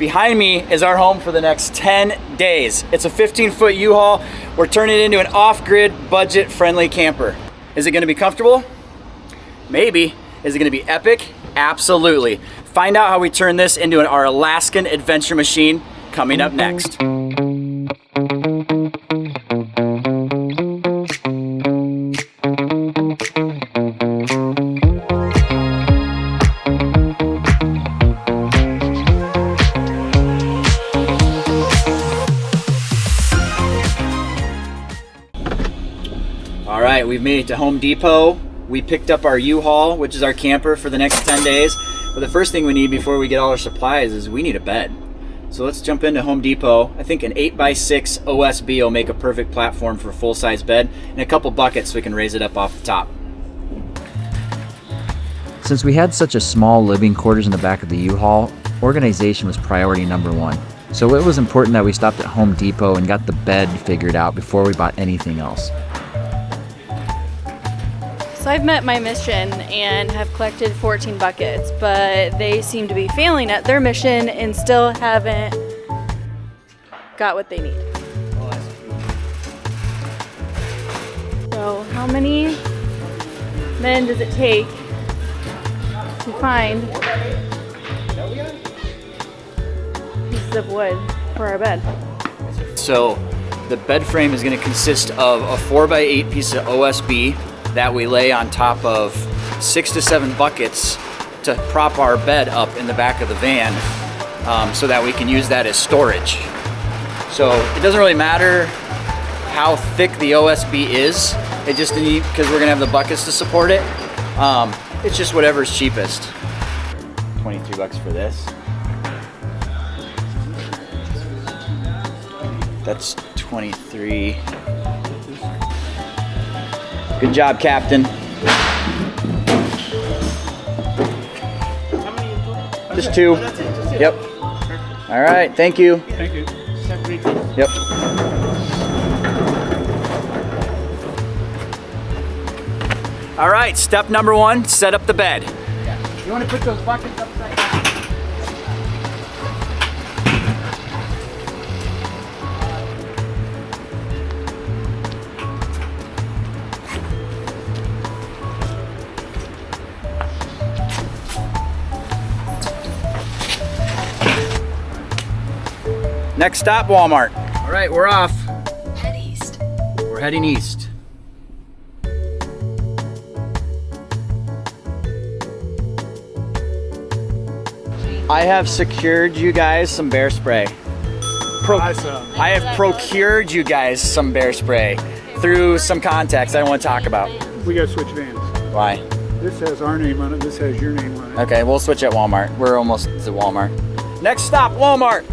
Behind me is our home for the next 10 days. It's a 15-foot U-Haul. We're turning it into an off-grid, budget-friendly camper. Is it gonna be comfortable? Maybe. Is it gonna be epic? Absolutely. Find out how we turn this into our Alaskan adventure machine coming up next. All right, we've made it to Home Depot. We picked up our U-Haul, which is our camper for the next 10 days. But the first thing we need before we get all our supplies is we need a bed. So let's jump into Home Depot. I think an 8x6 OSB will make a perfect platform for a full-size bed, and a couple buckets so we can raise it up off the top. Since we had such a small living quarters in the back of the U-Haul, organization was priority number one. So it was important that we stopped at Home Depot and got the bed figured out before we bought anything else. So I've met my mission and have collected 14 buckets, but they seem to be failing at their mission and still haven't got what they need. So how many men does it take to find pieces of wood for our bed? So the bed frame is going to consist of a 4x8 piece of OSB that we lay on top of 6 to 7 buckets to prop our bed up in the back of the van, so that we can use that as storage. So it doesn't really matter how thick the OSB is, it just needs, because we're gonna have the buckets to support it, it's just whatever's cheapest. 23 bucks for this. That's 23. Good job, Captain. Just 2. Yep. All right, thank you. Thank you. Yep. All right, step number 1, set up the bed. You want to put those buckets upside down? Next stop, Walmart. All right, we're off. Head east. We're heading east. I have secured you guys some bear spray. I have procured you guys some bear spray through some contacts I don't want to talk about. We gotta switch vans. Why? This has our name on it, this has your name on it. Okay, we'll switch at Walmart. We're almost to Walmart. Next stop, Walmart.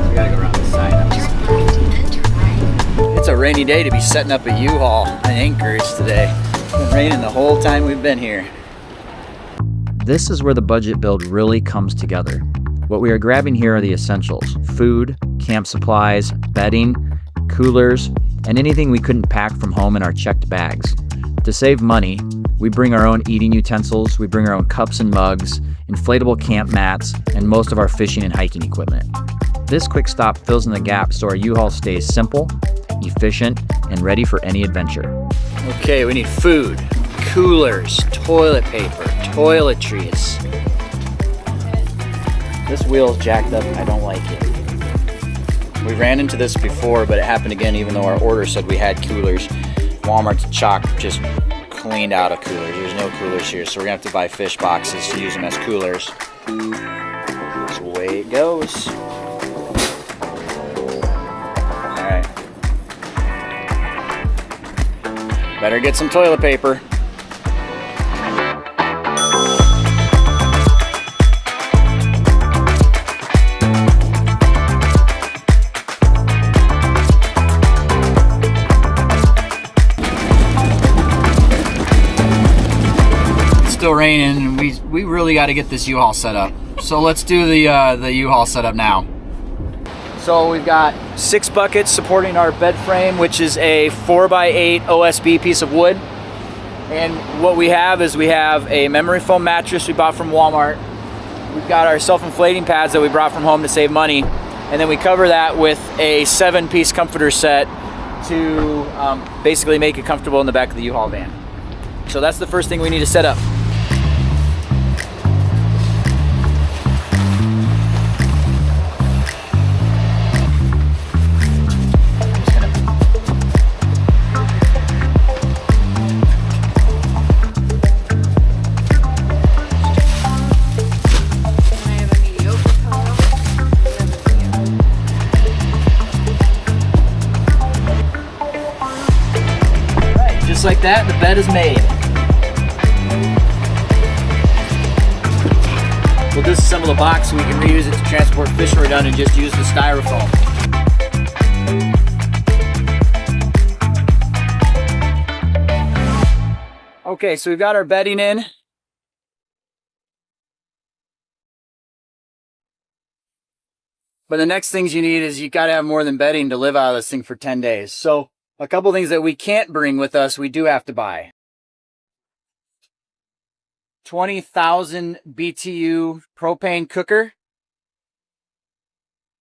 We gotta go around the side. It's a rainy day to be setting up a U-Haul in Anchorage today. It's been raining the whole time we've been here. This is where the budget build really comes together. What we are grabbing here are the essentials: food, camp supplies, bedding, coolers, and anything we couldn't pack from home in our checked bags. To save money, we bring our own eating utensils, we bring our own cups and mugs, inflatable camp mats, and most of our fishing and hiking equipment. This quick stop fills in the gap so our U-Haul stays simple, efficient, and ready for any adventure. Okay, we need food, coolers, toilet paper, toiletries. This wheel's jacked up and I don't like it. We ran into this before, but it happened again even though our order said we had coolers. Walmart's chock just cleaned out of coolers. There's no coolers here, so we're gonna have to buy fish boxes to use them as coolers. That's the way it goes. Alright. Better get some toilet paper. Still raining, and we really got to get this U-Haul set up. So let's do the U-Haul setup now. So we've got 6 buckets supporting our bed frame, which is a 4x8 OSB piece of wood. And what we have is we have a memory foam mattress we bought from Walmart. We've got our self-inflating pads that we brought from home to save money, and then we cover that with a 7-piece comforter set to basically make it comfortable in the back of the U-Haul van. So that's the first thing we need to set up. Just like that, the bed is made. We'll disassemble the box so we can reuse it to transport fish when we're done and just use the styrofoam. Okay, so we've got our bedding in. But the next things you need is you gotta have more than bedding to live out of this thing for 10 days. So a couple things that we can't bring with us, we do have to buy. 20,000 BTU propane cooker.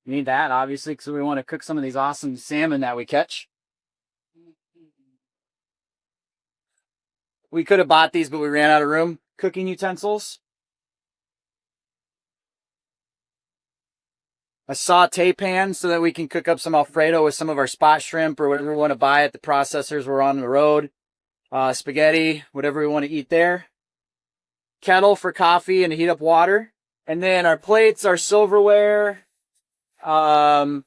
You need that, obviously, because we want to cook some of these awesome salmon that we catch. We could have bought these, but we ran out of room. Cooking utensils. A saute pan so that we can cook up some Alfredo with some of our spot shrimp or whatever we want to buy at the processors we're on the road. Spaghetti, whatever we want to eat there. Kettle for coffee and to heat up water. And then our plates, our silverware, and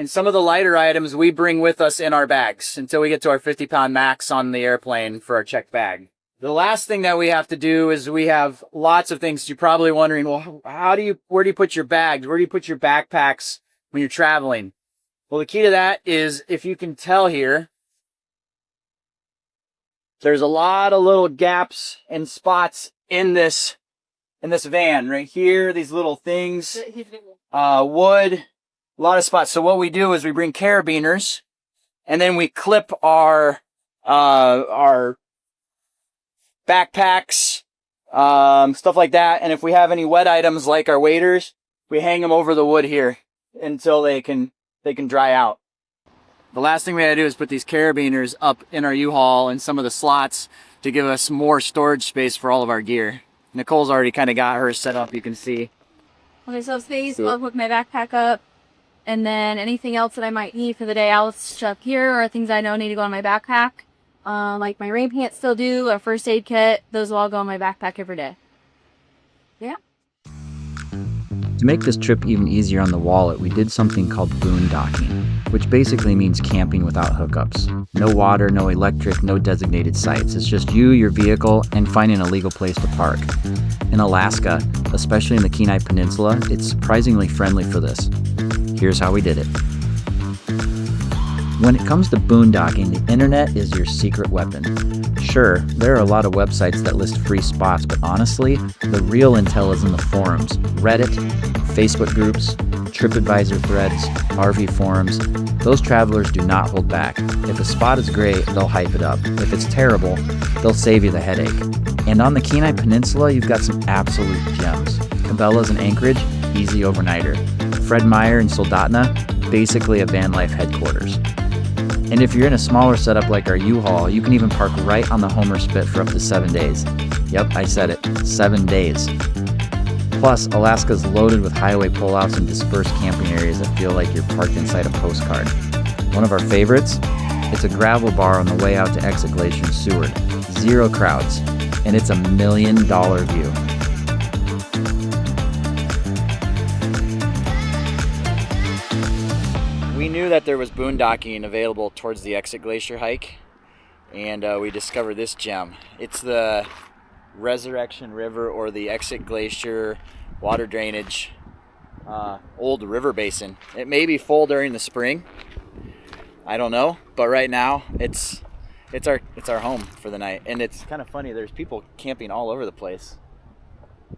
some of the lighter items we bring with us in our bags until we get to our 50-pound max on the airplane for our checked bag. The last thing that we have to do is we have lots of things. You're probably wondering, well, where do you put your bags? Where do you put your backpacks when you're traveling? Well, the key to that is, if you can tell here, there's a lot of little gaps and spots in this van right here. These little things, wood, a lot of spots. So what we do is we bring carabiners, and then we clip our backpacks, stuff like that. And if we have any wet items like our waders, we hang them over the wood here until they can dry out. The last thing we had to do is put these carabiners up in our U-Haul and some of the slots to give us more storage space for all of our gear. Nicole's already kind of got hers set up, you can see. Okay, so space, I'll hook my backpack up, and then anything else that I might need for the day, I'll shove here, or things I know need to go in my backpack. Like my rain pants still do, a first aid kit, those will all go in my backpack every day. Yeah. To make this trip even easier on the wallet, we did something called boondocking, which basically means camping without hookups. No water, no electric, no designated sites. It's just you, your vehicle, and finding a legal place to park. In Alaska, especially in the Kenai Peninsula, it's surprisingly friendly for this. Here's how we did it. When it comes to boondocking, the internet is your secret weapon. Sure, there are a lot of websites that list free spots, but honestly, the real intel is in the forums. Reddit, Facebook groups, TripAdvisor threads, RV forums. Those travelers do not hold back. If a spot is great, they'll hype it up. If it's terrible, they'll save you the headache. And on the Kenai Peninsula, you've got some absolute gems. Cabela's in Anchorage, easy overnighter. Fred Meyer in Soldotna, basically a van life headquarters. And if you're in a smaller setup like our U-Haul, you can even park right on the Homer Spit for up to 7 days. Yep, I said it, 7 days. Plus, Alaska's loaded with highway pullouts and dispersed camping areas that feel like you're parked inside a postcard. One of our favorites? It's a gravel bar on the way out to Exit Glacier in Seward. 0 crowds, and it's $1 million view. We knew that there was boondocking available towards the Exit Glacier hike, and we discovered this gem. It's the Resurrection River, or the Exit Glacier water drainage old river basin. It may be full during the spring, I don't know, but right now it's our home for the night. And it's kind of funny, there's people camping all over the place,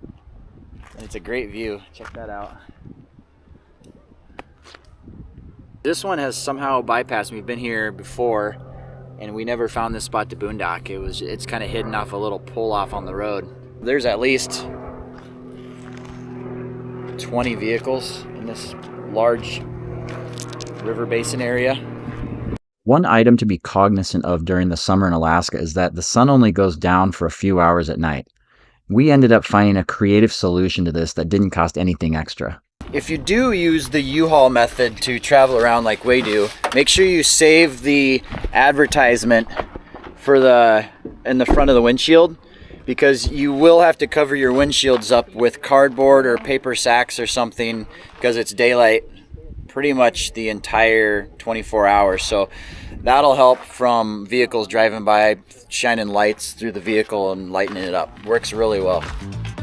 and it's a great view. Check that out. This one has somehow bypassed me. We've been here before, and we never found this spot to boondock. It's kind of hidden off a little pull off on the road. There's at least 20 vehicles in this large river basin area. One item to be cognizant of during the summer in Alaska is that the sun only goes down for a few hours at night. We ended up finding a creative solution to this that didn't cost anything extra. If you do use the U-Haul method to travel around like we do, make sure you save the advertisement for in the front of the windshield, because you will have to cover your windshields up with cardboard or paper sacks or something, because it's daylight pretty much the entire 24 hours. So that'll help from vehicles driving by, shining lights through the vehicle and lightening it up. Works really well.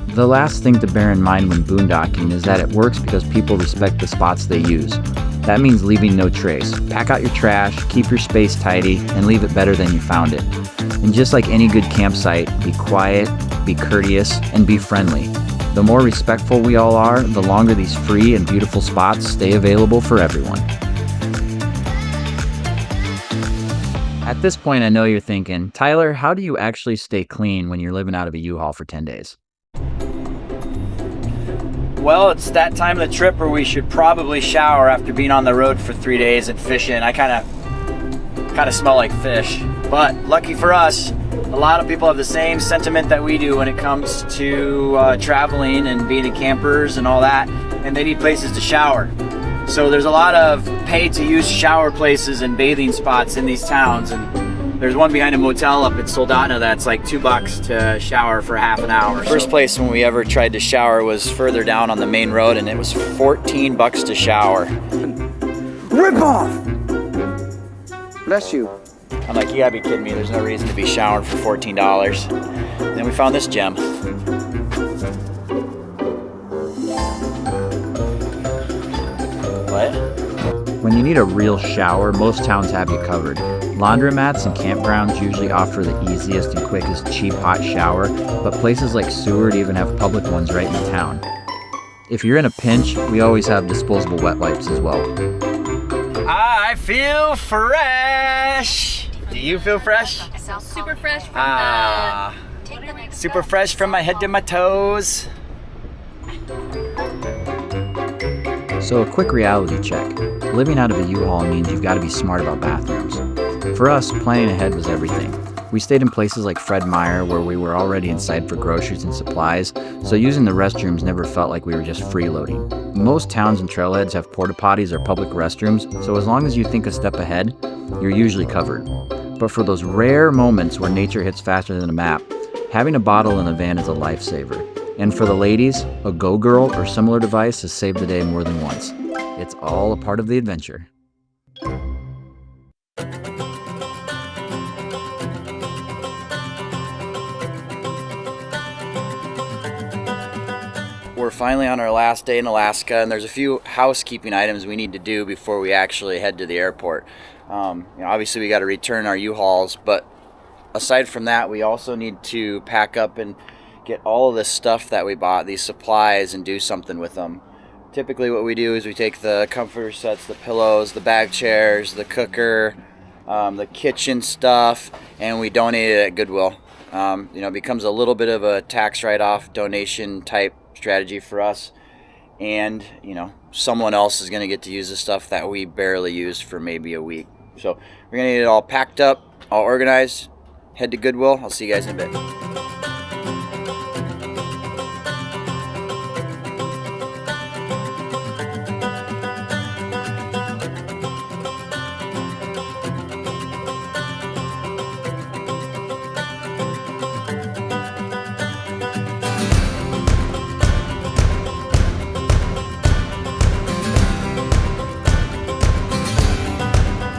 The last thing to bear in mind when boondocking is that it works because people respect the spots they use. That means leaving no trace. Pack out your trash, keep your space tidy, and leave it better than you found it. And just like any good campsite, be quiet, be courteous, and be friendly. The more respectful we all are, the longer these free and beautiful spots stay available for everyone. At this point, I know you're thinking, Tyler, how do you actually stay clean when you're living out of a U-Haul for 10 days? Well, it's that time of the trip where we should probably shower after being on the road for 3 days and fishing. I kind of smell like fish. But lucky for us, a lot of people have the same sentiment that we do when it comes to traveling and being in campers and all that, and they need places to shower. So there's a lot of pay-to-use shower places and bathing spots in these towns, and there's one behind a motel up at Soldotna that's like $2 to shower for half an hour. First place when we ever tried to shower was further down on the main road, and it was $14 to shower. Rip off! Bless you. I'm like, you gotta be kidding me. There's no reason to be showering for $14. And then we found this gem. What? When you need a real shower, most towns have you covered. Laundromats and campgrounds usually offer the easiest and quickest cheap hot shower, but places like Seward even have public ones right in town. If you're in a pinch, we always have disposable wet wipes as well. I feel fresh. Do you feel fresh? Super fresh from Super fresh from my head to my toes. So a quick reality check. Living out of a U-Haul means you've got to be smart about bathrooms. For us, planning ahead was everything. We stayed in places like Fred Meyer where we were already inside for groceries and supplies, so using the restrooms never felt like we were just freeloading. Most towns and trailheads have porta potties or public restrooms, so as long as you think a step ahead, you're usually covered. But for those rare moments where nature hits faster than a map, having a bottle in a van is a lifesaver. And for the ladies, a Go Girl or similar device has saved the day more than once. It's all a part of the adventure. We're finally on our last day in Alaska, and there's a few housekeeping items we need to do before we actually head to the airport. Obviously we got to return our U-Hauls, but aside from that, we also need to pack up and get all of this stuff that we bought, these supplies, and do something with them. Typically what we do is we take the comforter sets, the pillows, the bag chairs, the cooker, the kitchen stuff, and we donate it at Goodwill. It becomes a little bit of a tax write-off donation type strategy for us, and someone else is going to get to use the stuff that we barely used for maybe a week. So we're going to get it all packed up, all organized, head to Goodwill. I'll see you guys in a bit.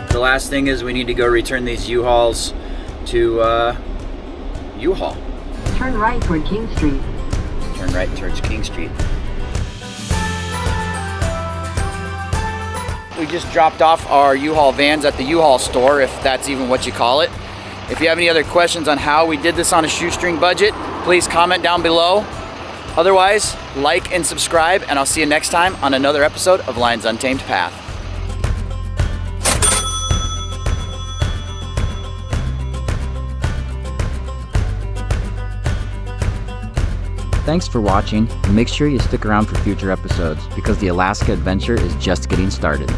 The last thing is we need to go return these U-Hauls to U-Haul. Turn right toward King Street. Turn right towards King Street. We just dropped off our U-Haul vans at the U-Haul store, if that's even what you call it. If you have any other questions on how we did this on a shoestring budget, please comment down below. Otherwise, like and subscribe, and I'll see you next time on another episode of Lyon's Untamed Path. Thanks for watching, and make sure you stick around for future episodes because the Alaska adventure is just getting started.